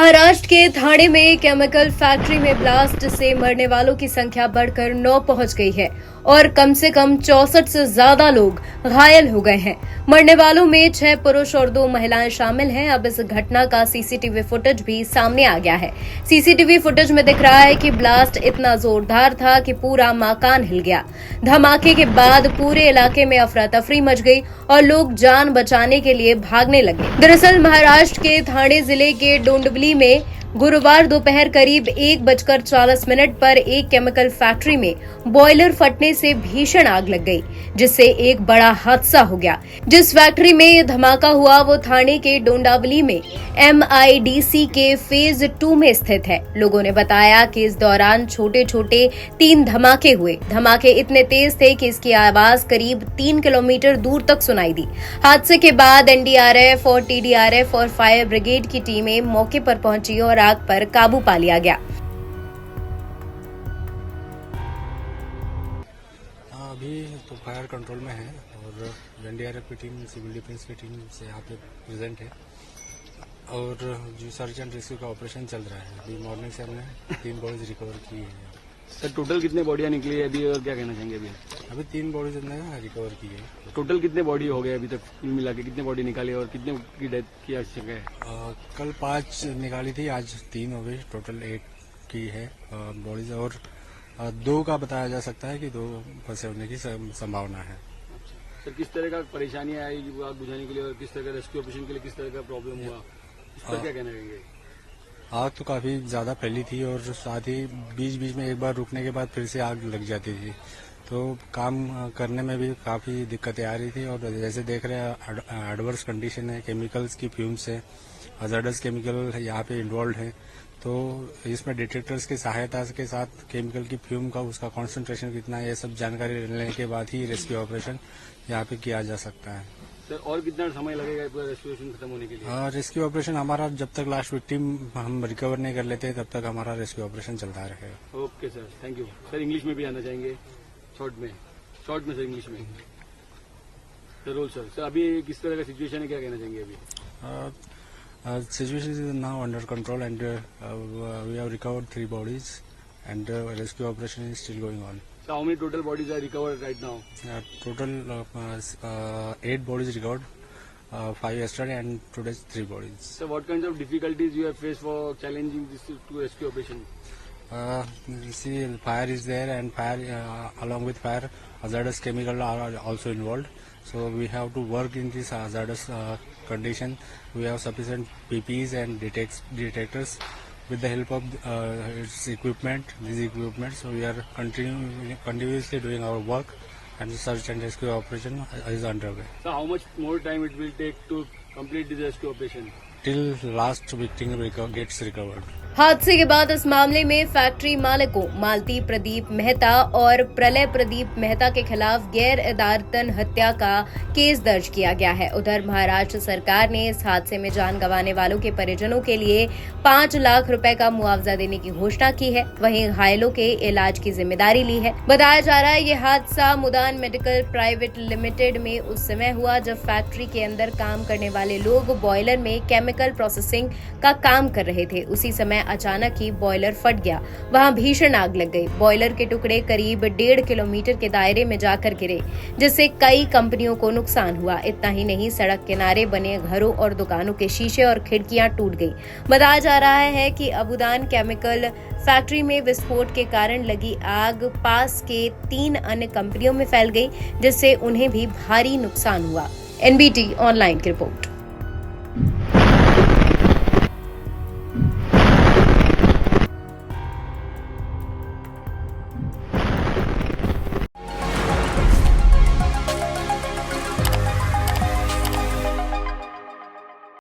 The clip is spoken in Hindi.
महाराष्ट्र के ठाणे में केमिकल फैक्ट्री में ब्लास्ट से मरने वालों की संख्या बढ़कर 9 पहुंच गई है और कम से कम 64 से ज्यादा लोग घायल हो गए हैं। मरने वालों में 6 पुरुष और 2 महिलाएं शामिल हैं। अब इस घटना का सीसीटीवी फुटेज भी सामने आ गया है। सीसीटीवी फुटेज में दिख रहा है कि ब्लास्ट इतना जोरदार था कि पूरा मकान हिल गया। धमाके के बाद पूरे इलाके में अफरा तफरी मच गई और लोग जान बचाने के लिए भागने लगे। दरअसल महाराष्ट्र के ठाणे जिले के डोंबिवली में गुरुवार दोपहर करीब 1:40 पर एक केमिकल फैक्ट्री में बॉयलर फटने से भीषण आग लग गई, जिससे एक बड़ा हादसा हो गया। जिस फैक्ट्री में ये धमाका हुआ वो ठाणे के डोंबिवली में MIDC के फेज 2 में स्थित है। लोगों ने बताया कि इस दौरान छोटे छोटे 3 धमाके हुए। धमाके इतने तेज थे कि इसकी आवाज करीब 3 किलोमीटर दूर तक सुनाई दी। हादसे के बाद NDRF और TDRF और फायर ब्रिगेड की टीमें मौके पर पहुंची और आग पर काबू पा लिया गया। अभी तो फायर कंट्रोल में है और NDRF की टीम, सिविल डिफेंस की टीम से यहाँ पे प्रेजेंट है और जो सर्च एंड रेस्क्यू का ऑपरेशन चल रहा है। अभी मॉर्निंग से हमने 3 बॉडीज रिकवर की है। सर टोटल कितने बॉडियां निकली है अभी और क्या कहना चाहेंगे अभी 3 बॉडीज हमने रिकवर की है। टोटल कितने बॉडी हो गए अभी तक मिला के, कितने बॉडी निकाली और कितने की डेथ की आवश्यक है? कल 5 निकाली थी, आज 3 हो गई। टोटल 8 की है बॉडीज और 2 का बताया जा सकता है कि 2 फंसे होने की संभावना है। सर किस तरह का परेशानियां आई आग बुझाने के लिए और किस तरह का रेस्क्यू ऑपरेशन के लिए किस तरह का प्रॉब्लम हुआ, इस पर क्या कहना चाहेंगे? आग तो काफी ज्यादा फैली थी और साथ ही बीच बीच में एक बार रुकने के बाद फिर से आग लग जाती थी, तो काम करने में भी काफी दिक्कतें आ रही थी। और जैसे देख रहे हैं एडवर्स कंडीशन है, केमिकल्स की फ्यूम्स है, हजार्डस केमिकल यहाँ पे इन्वॉल्व है, तो इसमें डिटेक्टर्स की सहायता के साथ केमिकल की फ्यूम का उसका कॉन्सेंट्रेशन कितना है, ये सब जानकारी लेने के बाद ही रेस्क्यू ऑपरेशन यहाँ पे किया जा सकता है। सर और कितना समय लगेगा पूरा रेस्क्यू ऑपरेशन खत्म होने के लिए? रेस्क्यू ऑपरेशन हमारा जब तक लास्ट विक्टिम हम रिकवर नहीं कर लेते तब तक हमारा रेस्क्यू ऑपरेशन चलता रहेगा। Okay sir, thank you. Sir English में भी आना चाहेंगे? शॉर्ट में सर इंग्लिश में जरूर। सर अभी किस तरह का सिचुएशन है, क्या कहना चाहेंगे अभी? Situation is now under control and we have recovered 3 bodies and rescue operation is still going on. So how many total bodies are recovered right now? Total 8 bodies recovered, 5 yesterday and today 3 bodies. So what kinds of difficulties you have faced for challenging this to rescue operation? You see, fire is there and fire along with fire hazardous chemical are also involved. So we have to work in this hazardous condition. We have sufficient PPEs and detectors with the help of its equipment. So we are continuously doing our work and the search and rescue operation is underway. So how much more time it will take to complete this rescue operation? Till last victim gets recovered. हादसे के बाद इस मामले में फैक्ट्री मालिकों मालती प्रदीप मेहता और प्रलय प्रदीप मेहता के खिलाफ गैर इदारतन हत्या का केस दर्ज किया गया है। उधर महाराष्ट्र सरकार ने इस हादसे में जान गंवाने वालों के परिजनों के लिए 5 लाख रुपए का मुआवजा देने की घोषणा की है। वहीं घायलों के इलाज की जिम्मेदारी ली है। बताया जा रहा है ये हादसा मुदान मेडिकल प्राइवेट लिमिटेड में उस समय हुआ जब फैक्ट्री के अंदर काम करने वाले लोग बॉयलर में केमिकल प्रोसेसिंग का काम कर रहे थे। उसी समय अचानक ही बॉयलर फट गया, वहां भीषण आग लग गई। बॉयलर के टुकड़े करीब 1.5 किलोमीटर के दायरे में जाकर गिरे, जिससे कई कंपनियों को नुकसान हुआ। इतना ही नहीं, सड़क किनारे बने घरों और दुकानों के शीशे और खिड़कियां टूट गई। बताया जा रहा है कि अबुदान केमिकल फैक्ट्री में विस्फोट के कारण लगी आग पास के 3 अन्य कंपनियों में फैल गई, जिससे उन्हें भी भारी नुकसान हुआ। NBT ऑनलाइन की रिपोर्ट।